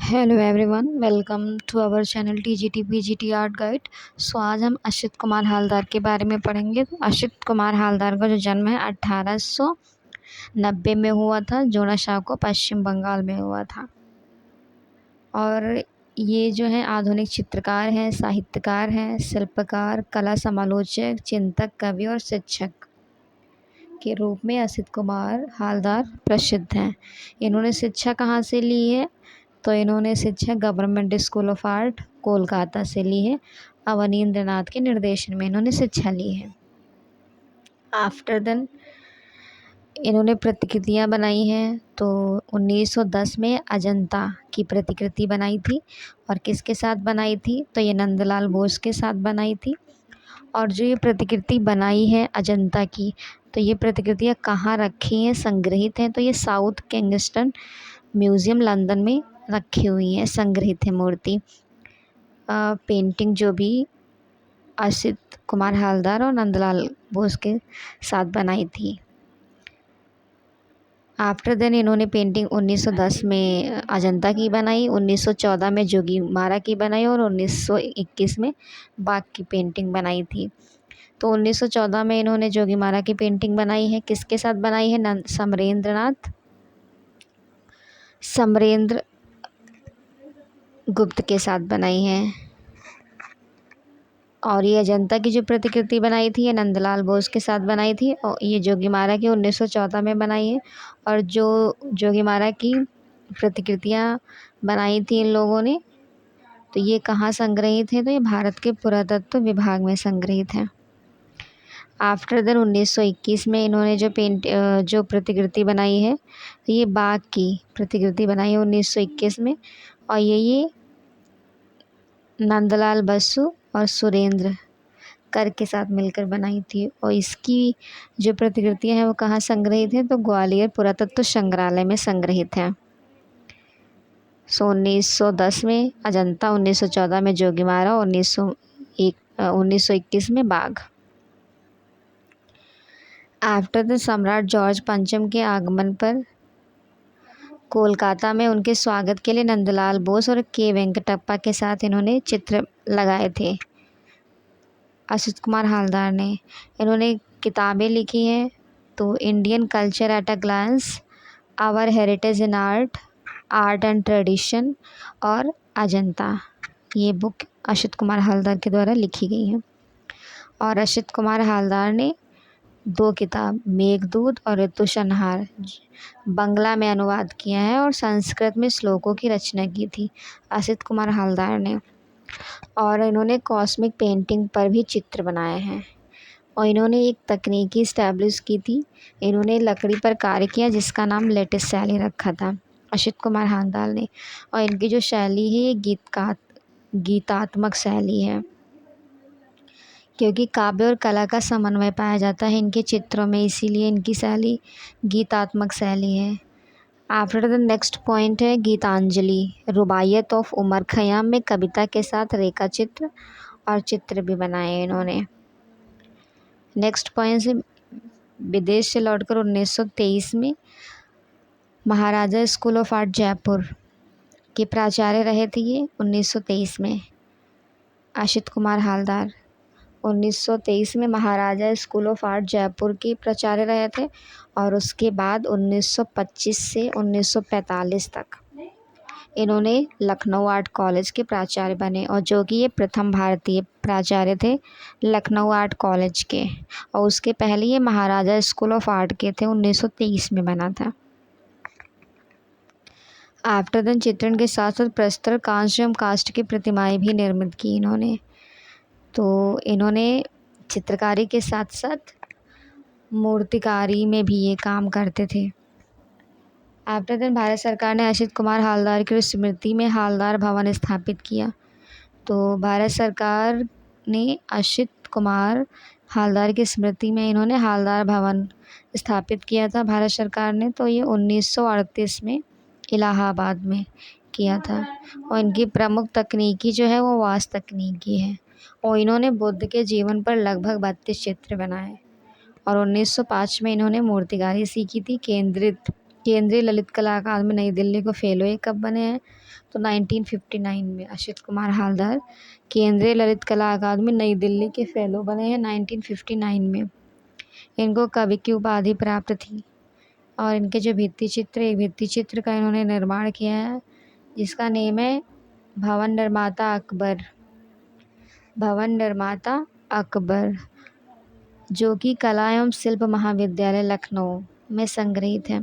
Hello everyone, welcome to our channel TGT PGT art guide. So आज हम अशित कुमार हालदार के बारे में पढ़ेंगे। तो अशित कुमार हालदार का जो जन्म है 1890 में हुआ था। जोनाशाह को पश्चिम बंगाल में हुआ था। और ये जो है आधुनिक चित्रकार हैं, साहित्यकार हैं, शिल्पकार, कला समालोचक, चिंतक, कवि और शिक्षक के रूप में असित कुमार हालदार प्रसिद्ध हैं। इन्होंने शिक्षा कहाँ से ली है? तो इन्होंने शिक्षा government school of art Kolkata से ली है। अवनींद्र नाथ के निर्देशन में इन्होंने शिक्षा ली है। आफ्टर देन इन्होंने प्रतिकृतियाँ बनाई हैं। तो 1910 में अजंता की प्रतिकृति बनाई थी। और किसके साथ बनाई थी? तो ये नंदलाल बोस के साथ बनाई थी। और जो ये प्रतिकृति बनाई है अजंता की, तो ये प्रतिकृतियाँ कहाँ रखी हैं, संग्रहित हैं? तो ये साउथ किंगस्टन म्यूज़ियम लंदन में रखी हुई है, संग्रहित है मूर्ति। पेंटिंग जो भी असित कुमार हालदार और नंदलाल बोस के साथ बनाई थी। आफ्टर देन इन्होंने पेंटिंग 1910 में अजंता की बनाई, 1914 में जोगीमारा की बनाई और 1921 में बाघ की पेंटिंग बनाई थी। तो 1914 में इन्होंने जोगीमारा की पेंटिंग बनाई है। किसके साथ बनाई है? समरेंद्र गुप्त के साथ बनाई है। और ये अजंता की जो प्रतिकृति बनाई थी ये नंदलाल बोस के साथ बनाई थी। और ये जोगीमारा की 1914 में बनाई है। और जो जोगीमारा की प्रतिकृतियाँ बनाई थी इन लोगों ने, तो ये कहाँ संग्रहित है? तो ये भारत के पुरातत्व विभाग में संग्रहित है। आफ्टर देन 1921 में इन्होंने जो प्रतिकृति बनाई है, तो ये बाघ की प्रतिकृति बनाई है 1921 में। और ये नंदलाल बसु और सुरेंद्र कर के साथ मिलकर बनाई थी। और इसकी जो प्रतिकृतियाँ हैं वो कहाँ संग्रहित हैं? तो ग्वालियर पुरातत्व संग्रहालय में संग्रहित हैं। 1910 में अजंता, 1914 में जोगीमारा, 1921 में बाघ। आफ्टर द सम्राट जॉर्ज पंचम के आगमन पर कोलकाता में उनके स्वागत के लिए नंदलाल बोस और के वेंकटप्पा के साथ इन्होंने चित्र लगाए थे। असित कुमार हालदार ने इन्होंने किताबें लिखी हैं। तो Indian culture at a glance, our heritage in art, art and tradition और अजंता, ये बुक असित कुमार हालदार के द्वारा लिखी गई है। और असित कुमार हालदार ने 2 किताब मेघदूत और ऋतु संहार बंगला में अनुवाद किया है और संस्कृत में श्लोकों की रचना की थी असित कुमार हालदार ने। और इन्होंने कॉस्मिक पेंटिंग पर भी चित्र बनाए हैं। और इन्होंने एक तकनीकी इस्टेब्लिश की थी। इन्होंने लकड़ी पर कार्य किया जिसका नाम लेटिस शैली रखा था असित कुमार हालदार ने। और इनकी जो शैली है ये गीतात्मक शैली है, क्योंकि काव्य और कला का समन्वय पाया जाता है इनके चित्रों में, इसीलिए इनकी शैली गीतात्मक शैली है। आफ्टर द नेक्स्ट पॉइंट है गीतांजलि, रुबायत ऑफ उमर खयाम में कविता के साथ रेखा चित्र और चित्र भी बनाए इन्होंने। नेक्स्ट पॉइंट है विदेश से लौटकर 1923 में महाराजा स्कूल ऑफ आर्ट जयपुर के प्राचार्य रहे थे ये 1923 में असित कुमार हालदार। 1923 में महाराजा स्कूल ऑफ आर्ट जयपुर के प्राचार्य रहे थे। और उसके बाद 1925 से 1945 तक इन्होंने लखनऊ आर्ट कॉलेज के प्राचार्य बने, और जो कि ये प्रथम भारतीय प्राचार्य थे लखनऊ आर्ट कॉलेज के। और उसके पहले ये महाराजा स्कूल ऑफ आर्ट के थे, 1923 में बना था। आफ्टर देन चित्रण के साथ साथ प्रस्तर, कांस्य एवं काष्ठ की प्रतिमाएं भी निर्मित की इन्होंने। तो इन्होंने चित्रकारी के साथ साथ मूर्तिकारी में भी ये काम करते थे। आफ्टर देन भारत सरकार ने असित कुमार हालदार की स्मृति में हालदार भवन स्थापित किया। तो भारत सरकार ने असित कुमार हालदार की स्मृति में इन्होंने हालदार भवन स्थापित किया था भारत सरकार ने। तो ये 1938 में इलाहाबाद में किया था। और इनकी प्रमुख तकनीकी जो है वो वास्तु तकनीकी है। और इन्होंने बुद्ध के जीवन पर लगभग 32 चित्र बनाए। और 1905 में इन्होंने मूर्तिकारी सीखी थी केंद्रित केंद्रीय ललित कला अकादमी नई दिल्ली को फेलो ये कब बने हैं? तो 1959 में असित कुमार हालदार केंद्रीय ललित कला अकादमी नई दिल्ली के फेलो बने हैं 1959 में। इनको कवि की उपाधि प्राप्त थी। और इनके जो एक भित्ति चित्र का इन्होंने निर्माण किया है जिसका नेम है भवन निर्माता अकबर, जो कि कला एवं शिल्प महाविद्यालय लखनऊ में संग्रहित है।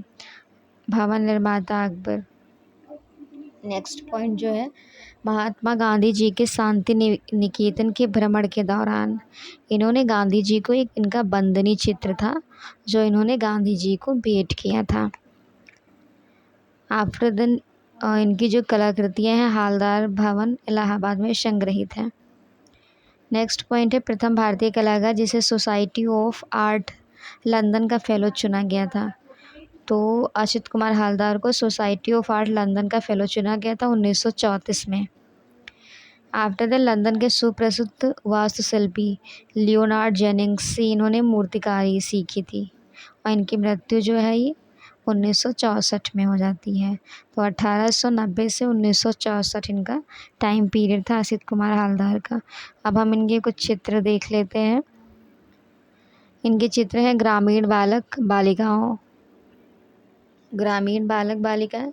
भवन निर्माता अकबर। नेक्स्ट पॉइंट जो है, महात्मा गांधी जी के शांति निकेतन के भ्रमण के दौरान इन्होंने गांधी जी को इनका बंदनी चित्र था जो इन्होंने गांधी जी को भेंट किया था। आफ्टर देन इनकी जो कलाकृतियाँ हैं हालदार भवन इलाहाबाद में संग्रहित हैं। नेक्स्ट पॉइंट है, प्रथम भारतीय कलाकार जिसे सोसाइटी ऑफ आर्ट लंदन का फेलो चुना गया था। तो असित कुमार हालदार को सोसाइटी ऑफ आर्ट लंदन का फेलो चुना गया था 1934 में। आफ्टर द लंदन के सुप्रसिद्ध वास्तुशिल्पी लियोनार्ड जेनिंग्स से इन्होंने मूर्तिकारी सीखी थी और इनकी मृत्यु जो है ये 1964 में हो जाती है। तो 1890 से 1964 इनका टाइम पीरियड था असित कुमार हालदार का। अब हम इनके कुछ चित्र देख लेते हैं। इनके चित्र हैं ग्रामीण बालक बालिका,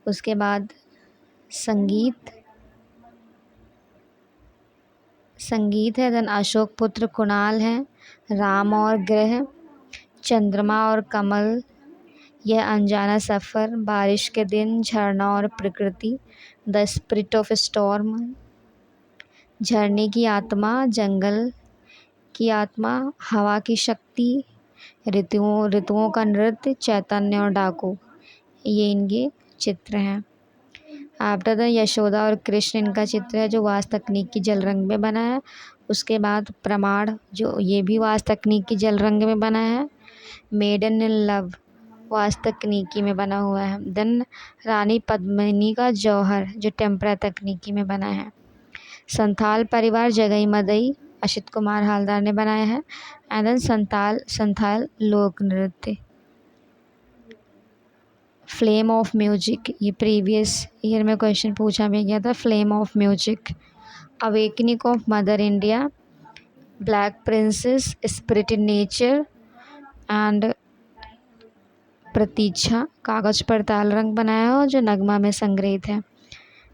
उसके बाद संगीत है, देन अशोक पुत्र कुणाल है, राम और ग्रह, चंद्रमा और कमल, यह अनजाना सफ़र, बारिश के दिन, झरना और प्रकृति, द स्पिरिट ऑफ स्टॉर्म, झरने की आत्मा, जंगल की आत्मा, हवा की शक्ति, ऋतुओं का नृत्य, चैतन्य और डाकू, ये इनके चित्र हैं। आफ्टर द यशोदा और कृष्ण इनका चित्र है जो वास तकनीक की जल रंग में बना है। उसके बाद प्रमाण जो ये भी वास तकनीक की जल रंग में बना है। मेडन इन लव वास तकनीकी में बना हुआ है। देन रानी पद्मिनी का जौहर जो टेम्परा तकनीकी में बना है। संथाल परिवार जगई मदई असित कुमार हालदार ने बनाया है। एंड देन संथाल लोक नृत्य। फ्लेम ऑफ म्यूजिक, ये प्रीवियस ईयर में क्वेश्चन पूछा भी गया था। Flame of music, awakening of mother India, black princess, spirit in nature and Pratiksha कागज़ पर ताल रंग बनाया हो जो नगमा में संग्रहित है।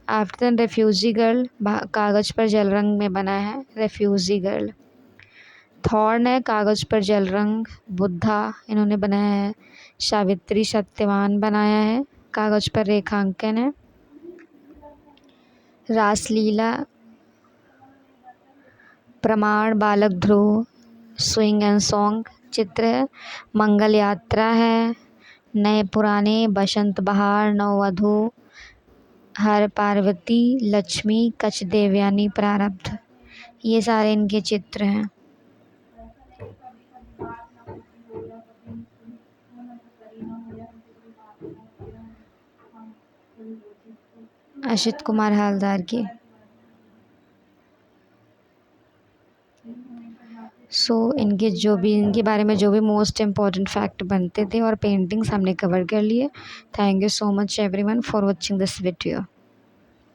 आफ्टर रेफ्यूजी गर्ल कागज़ पर जल रंग में बना है रेफ्यूजी गर्ल। थॉर्न है कागज़ पर जल रंग, बुद्धा इन्होंने बनाया है। सावित्री सत्यवान बनाया है, कागज़ पर रेखांकन है। रासलीला प्रमाण बालक ध्रुव स्विंग एंड सॉन्ग चित्र है। मंगल यात्रा है, नए पुराने, बसंत बहार, नववधू, हर पार्वती, लक्ष्मी, कच देवयानी, प्रारब्ध, ये सारे इनके चित्र हैं। असित कुमार हालदार की। इनके बारे में जो भी मोस्ट इम्पॉर्टेंट फैक्ट बनते थे और पेंटिंग्स हमने कवर कर लिए। Thank you so much everyone for watching this video.